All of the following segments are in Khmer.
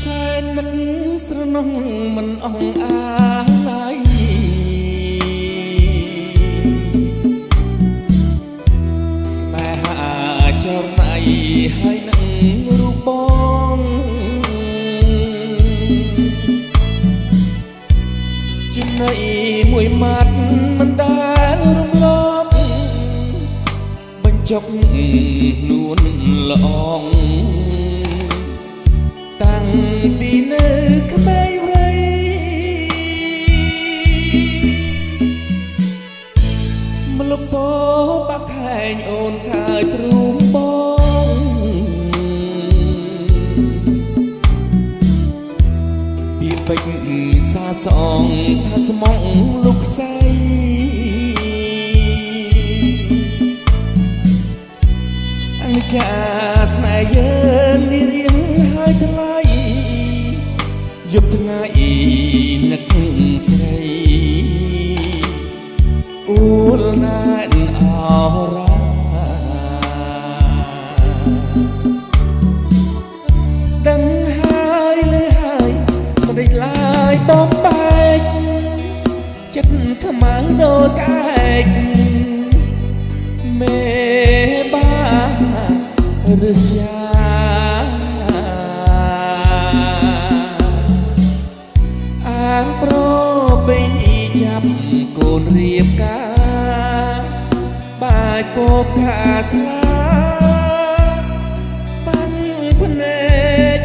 សែនមិនស្រណោះមិនអងអាឡាយស្នេហាចរណៃហើយនឹងរូបបងចំណៃមួយម៉ាត់មិនដែលរំលត់បញ្ចុកនួនល្អងតាំងពីនៅក្មេងវ័យម្លប់ពោបាក់ខែងអូនខាយទ្រូងបងពីពេជ្រសាសងថាស្មងលោកស្រីអង្ចាស្នេហ៍យើងនេះរៀងហើយថ្លៃយប់ថ្ងៃនឹកស្រីអួលណានអរ៉ាដឹងហើយលើហើយមិនដេចឡើយបំបែកចិត្តខ្មៅដូចក្អែកមេបាឬសាអាងប្រពេញចាប់កូនរៀបការបាច់ពោបខាស្លាបាំងភ្នែ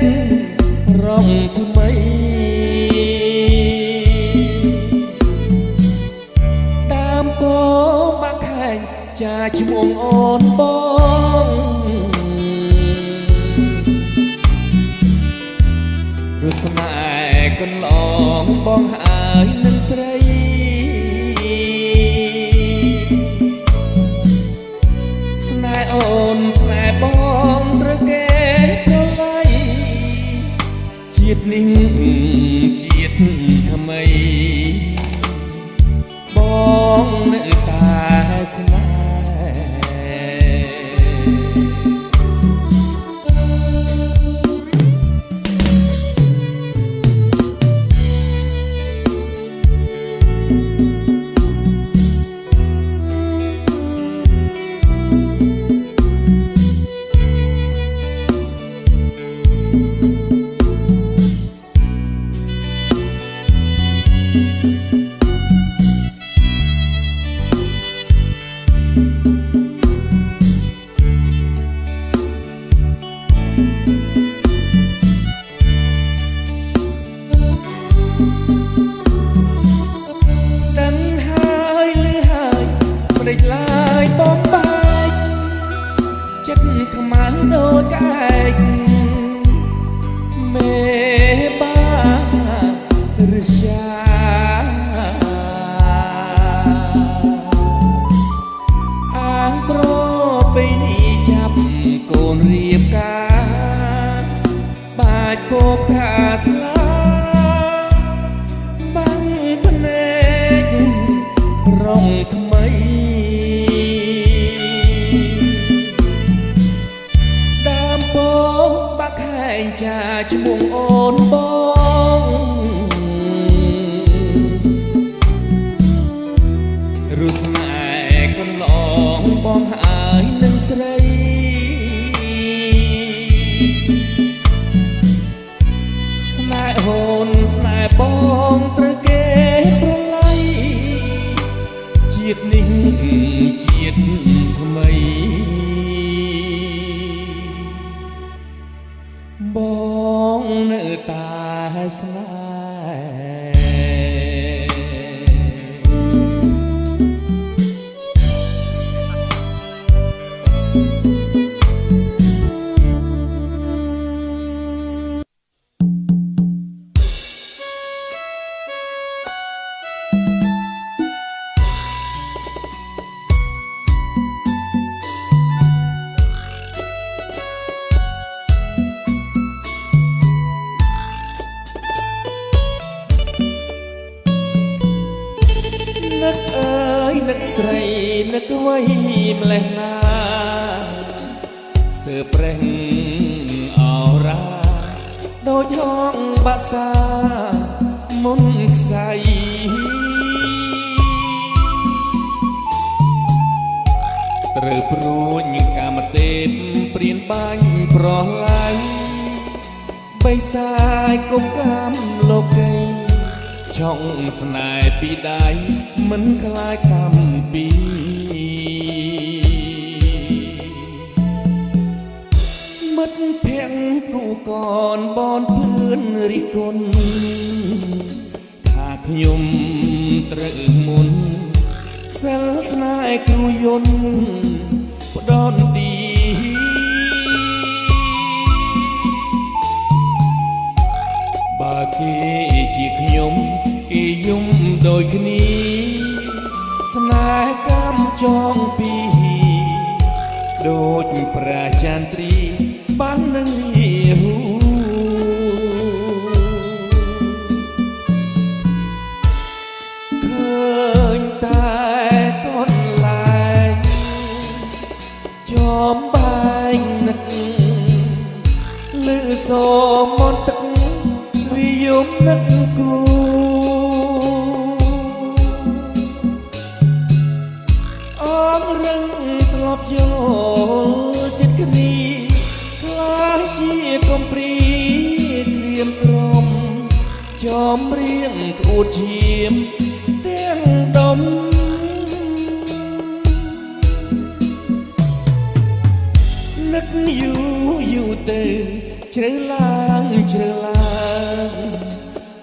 ករងថ្មីដើមពោបាក់ខែងចាឈ្មោះអូនបងរស្នេហ៍កន្លងបងហើយនឹងស្រីស្នេហ៍អូនស្នេហ៍បងត្រូវគេប្រឡ័យជាតិនេះជាតិថ្មីបងនៅតែស្នេហ៍ដេចឡើយបំបែកចិត្តខ្មៅដូចក្អែកមេបាឬសាអាងប្រពេញចាប់កូនរៀបការបាច់ពោបខាស្លាបាំងភ្នែករងថ្មីបាក់ខែងចាឈ្មោះអូនបងរស្នេហ៍កន្លងបងហើយនឹងស្រីស្នេហ៍អូនស្នេហ៍បងត្រូវគេប្រឡ័យជាតិនេះជាតិថ្មីបងនៅតែស្នេហ៍នឹកអើយនឹកស្រីនឹកអ្វីម្លេះណាស្ទើរប្រេះ ដូចហងបាសាមុនខ្សៃត្រូវព្រួញកាមទេពព្រានបាញ់ប្រឡាយបិសាយគុំកាមលោកីឆុងស្នេហ៍ពីដៃមិនខ្លាចកម្មពីមិត្តភក្តិគូកនបនភឿនរិះគន់ថាខ្ញុំត្រូវមុនសិលស្នេហ៍គ្រូយន្តផ្ដន់ទីបើគេជាខ្ញុំគេយំដូចគ្នាស្នេហ៍កម្មចងពីដូចប្រាចានត្រីបាននឹងរាហូឃើញតែកូនឡាយចំបែងនឹកលឺសូមមន្តទឹកវិយមនឹកគូអងរឹងធ្លាប់យល់ចិត្តគ្នាខ្លាចជាកំព្រីក្រៀមក្រំចំរៀងក្អួតឈាមទាំងដុំនឹកយូយូទៅជ្រៅឡើងជ្រៅឡើង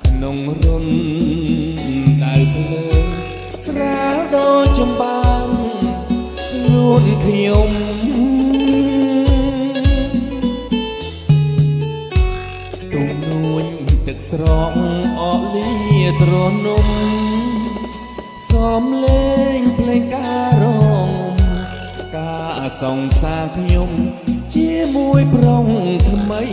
ក្នុងរុនដៅភ្លើងស្រាលដូចចំបាំងខ្លួនខ្ញុំទុំនួនទឹកស្រកអកលាទ្រនំសំលេងភ្លេងការរងការសង្សារខ្ញុំជាមួយប្រុងថ្មី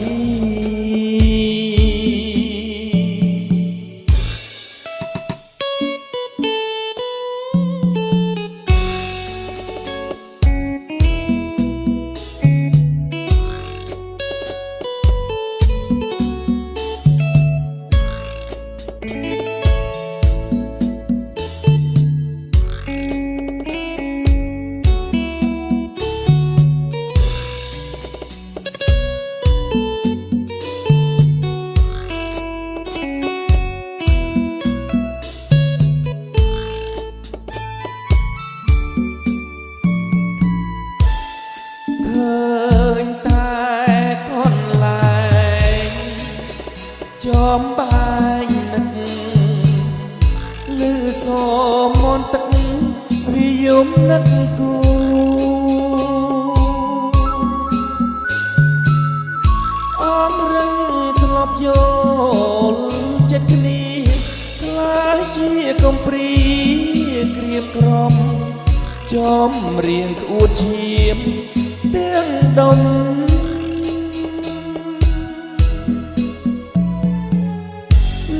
ឃើញតែកូនឡាយចំបែងនឹកលឺសូមមន្តទឹកវិយមនឹកគូអងរឹងធ្លាប់យល់ចិត្តគ្នាខ្លាចជាកំព្រីក្រៀមក្រំចំរៀងក្អួតឈាមទាំងដុំ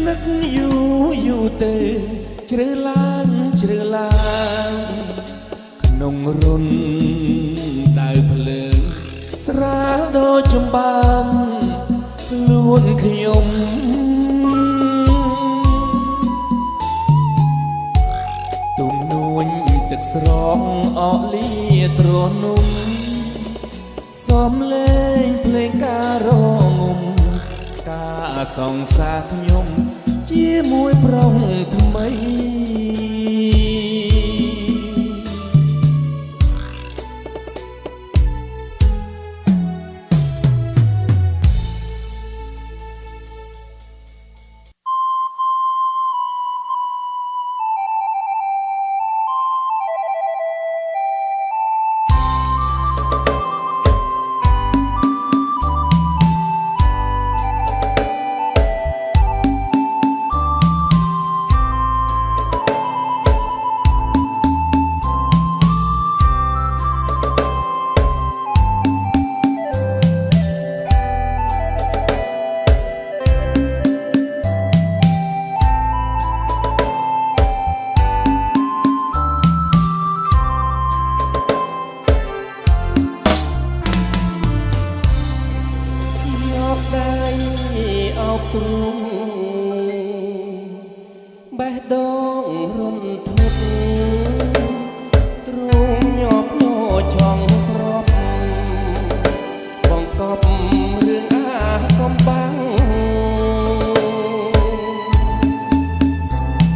នឹកយូយូទៅជ្រៅឡើងជ្រៅឡើងក្នុងរុនដៅភ្លើងស្រាលដូចចំបាំងខ្លួនខ្ញុំទុំនួនទឹកស្រងអកលាទ្រនំសំលេងភ្លេងការរងំការសង្សារខ្ញុំជាមួយប្រុងថ្មី ប់ទ្រូងបេះដូងរន្ធត់ទ្រូងញាប់ញ័រចង់ក្របបង្កប់រឿងអាកំបាំង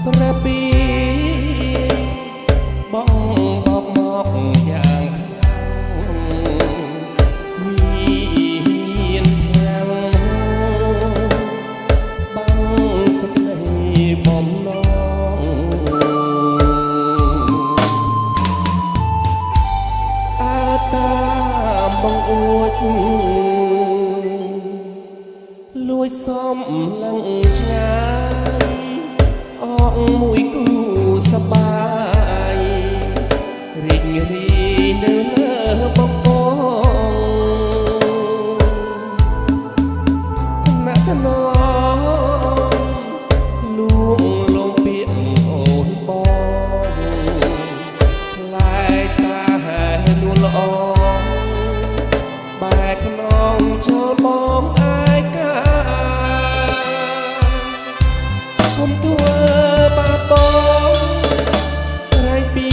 ប្រពីបងបកមកយ៉ាងខ្លាំងមានធាំងបាំងស្ដីបំណងអើតាបងអួចលួចសំឡឹងឆ្ងាយអងមួយគូសបាយរីករាយនៅលើបំពងថ្នាក់ថ្នមលួងលងពាក្យអូនបងឆ្លែកតាហែលួនល្អបែកខ្នងចូលបងអាយកាគុំធ្វើបាបបងក្រែងពី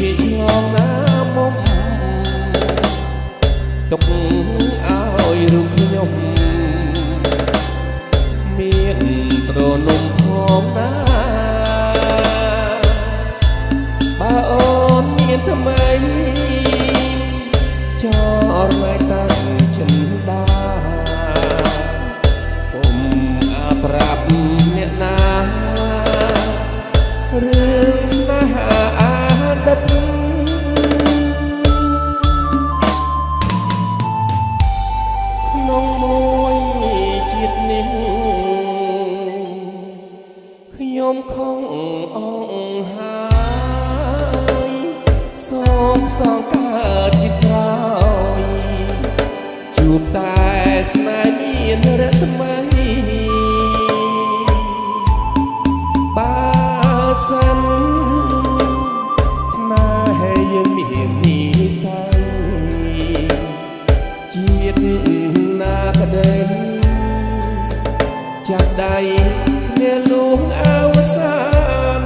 វាឆ្លងណាមុំទុកឲ្យរូបខ្ញុំមានត្រនំផងណាបើអូនមានថ្មីចរណៃតាំងចិនដាពុំអាប្រាប់អ្នកណារឿងស្នេហាអាដិតក្នុងមួយជាតិនេះខ្ញុំខំអង្ហើយសូមសងកើតជាក្រោយជួបតែស្នេហ៍មានរស្មីបើសិនស្នេហ៍យើងមាននិស័យជាតិណាក្ដីចាប់ដៃគ្នាលួងអវសាន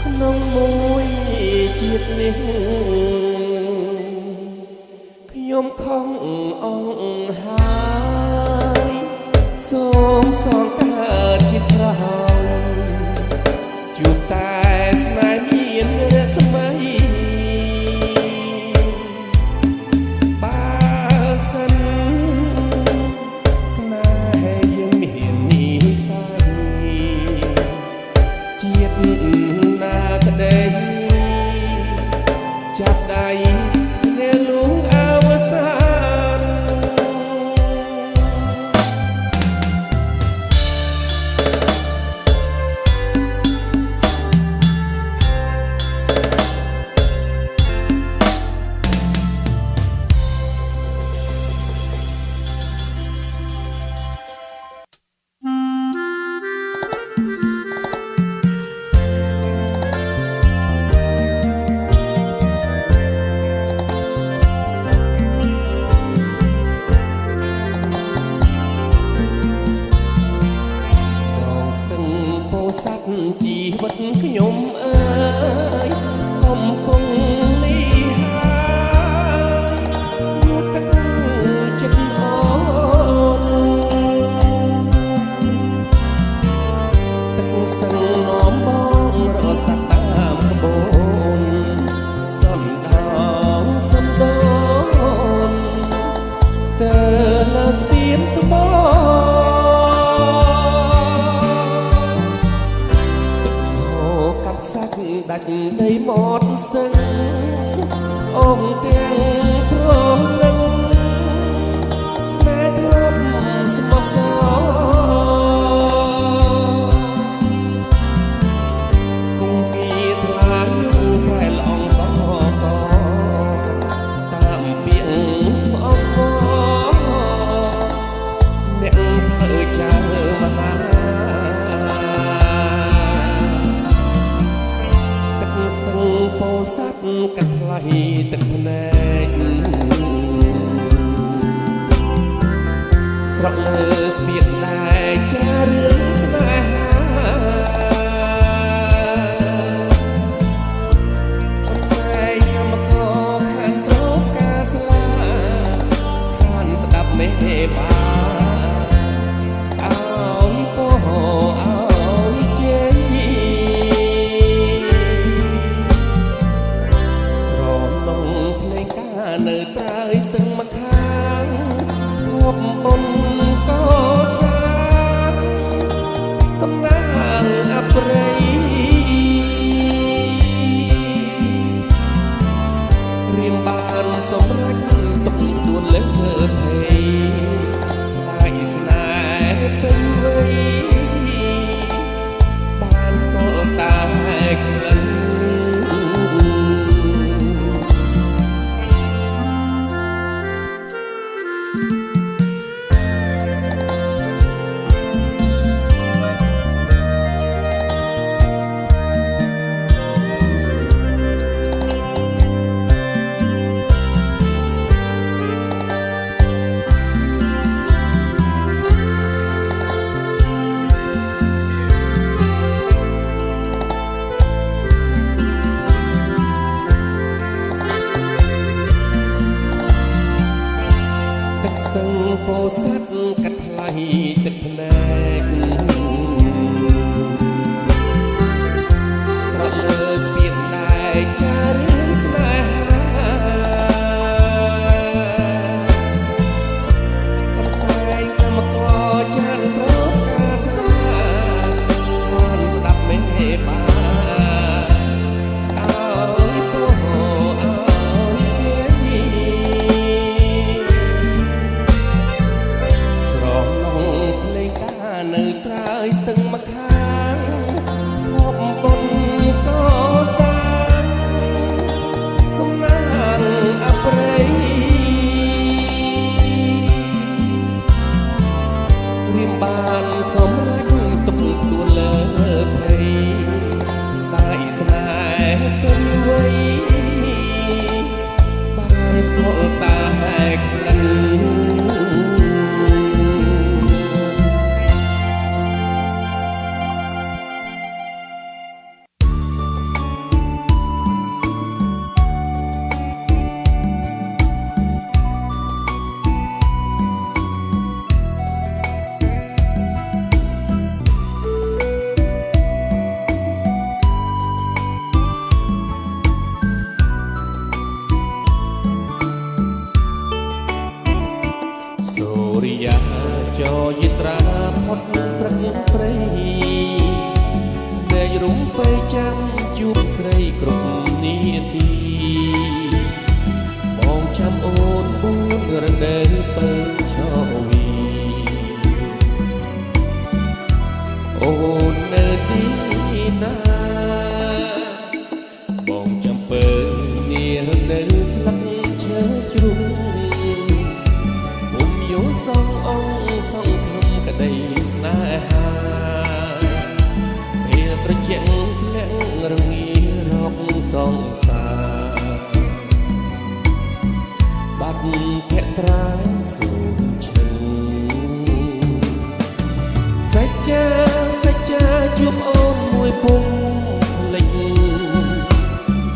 ក្នុងមួយជាតិនេះខ្ញុំខំអង្ហើយសូមសងកើតជាក្រោយជួបតែស្នេហ៍មានរស្មីបើសិនស្នេហ៍យើងមាននិស័យជាតិណាក្ដីចាប់ដៃគ្នាលួងអវសាន ជីវិតខ្ញុំអើយកំពុងនេះហើយយកទឹកចិត្តអូនទឹកស្ទឹងនាំបងរសាត់តាមក្បូនសំដងសំដូនទៅលើស្ពានត្បូងសាច់ដាច់ដីមាត់ស្ទឹងអងទាំងប្រលឹងស្នេហ៍ធ្លាប់ស្មោះសរគង់ពីថ្លាយូរប្រែលអងកកតាមពីងអងអ្នកធ្វើចៅមហាស្ទឹងពោធិ៍សាត់កាត់ថ្លៃទឹកភ្នែកស្រក់លើស្ពានដែរចារឿងស្នេហាកំសែងកម្មករខាងត្រប់ការស្លាខានស្ដាប់មេបាឲ្យពោឲ្យជេរនៅត្រើយស្ទឹងមកខាងភពបុណ្យកសាងសំណាងអប្រិយរៀមបានសម្រេចទុកទួនលើភ័យស្ដាយស្នេហ៍ពេញវ័យបានស្គាល់តែក្លិនទឹកស្ទឹងពោធិ៍សាត់កាត់ថ្លៃទឹកភ្នែកស្រក់លើស្ពានដែរចារឿងស្នេហាកំសែងកម្មករចានត្រប់ការស្លាខានស្ដាប់មេបានៅត្រើយស្ទឹងមកខាងភពបុណ្យកសាងសំណាងអប្រិយរៀមបានសម្រេចទុកទួនលើភ័យស្ដាយស្នេហ៍ពេញវ័យបានស្គាល់តែក្លិនសូរិយាចយិត្រាផុតព្រឹកព្រៃដែលរុំពេលចាំជួបស្រីគ្រប់នាទីបងចាំអូន4រដូវពើឈវីអូននៅទីណាបងចាំពើនានៅស្លឹកឈើជ្រុំសងអង្គសងធំក្តីស្នេហាពេលត្រជាក់ធ្លាក់រងារកសងសាបាត់ភក្ត្រាសូមឈឹងសច្ចា ជួបអូនមួយពុំភ្លេច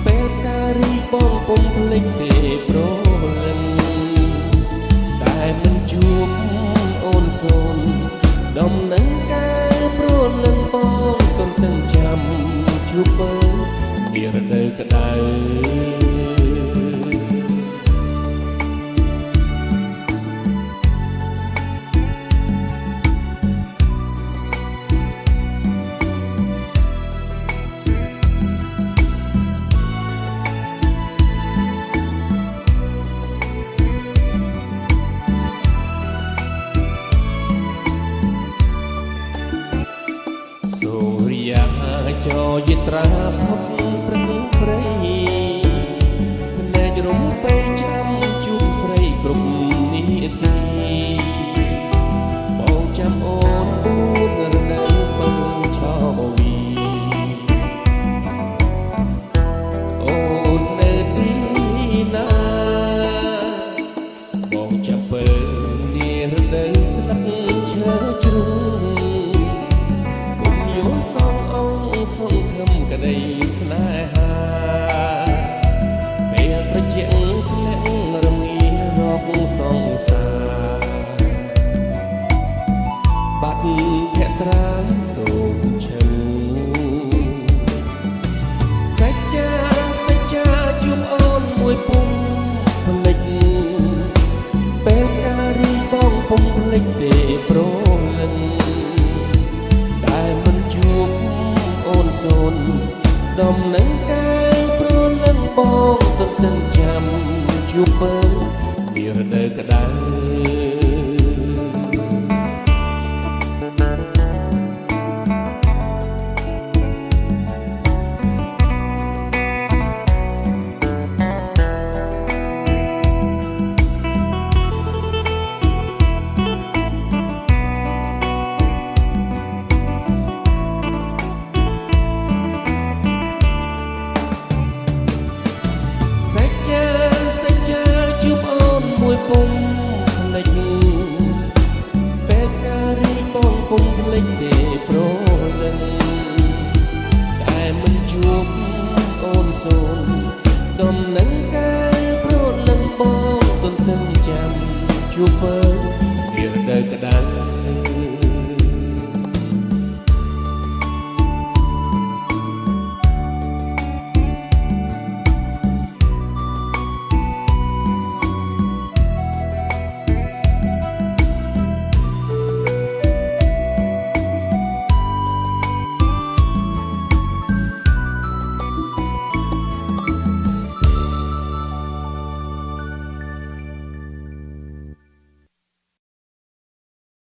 ពេលការរីបងពុំភ្លេចទេប្រលឹងតែមិនជួបអូនសូនដំណឹងការប្រលឹងបងទន្ទឹងចាំជួបបើនារដូវក្តៅសូរិយាចរយិត្រាផុតព្រឹងព្រៃភ្នែករំពេចាំជួបស្រីគ្រប់នាទីបងចាំអូនអួនរនៅពឹងឆោវីអូននៅទីណាបងចាំពើនារដូវស្លឹកឈើជ្រុំសងអង្គសងខំក្តីស្នេហាពេលត្រជាក់ធ្លាក់រងារកសងសាបាត់ភត្រាសូមឈឹងសច្ចាជួបអូនមួយពុំភ្លេចពេលការរីបងពុំភ្លេចទេប្រលឹងសូនដំណឹងកាយព្រលឹងបងទន្ទឹងចាំជួបបើនារដូវក្តៅសច្ចាជួបអូនមួយពុំភ្លេចពេលការរីបងពុំភ្លេចទេប្រលឹងតែមិនជួបអូនសូនដំណឹងកាយប្រលឹងបងទន្ទឹងចាំជួបបើនារដូវក្តៅ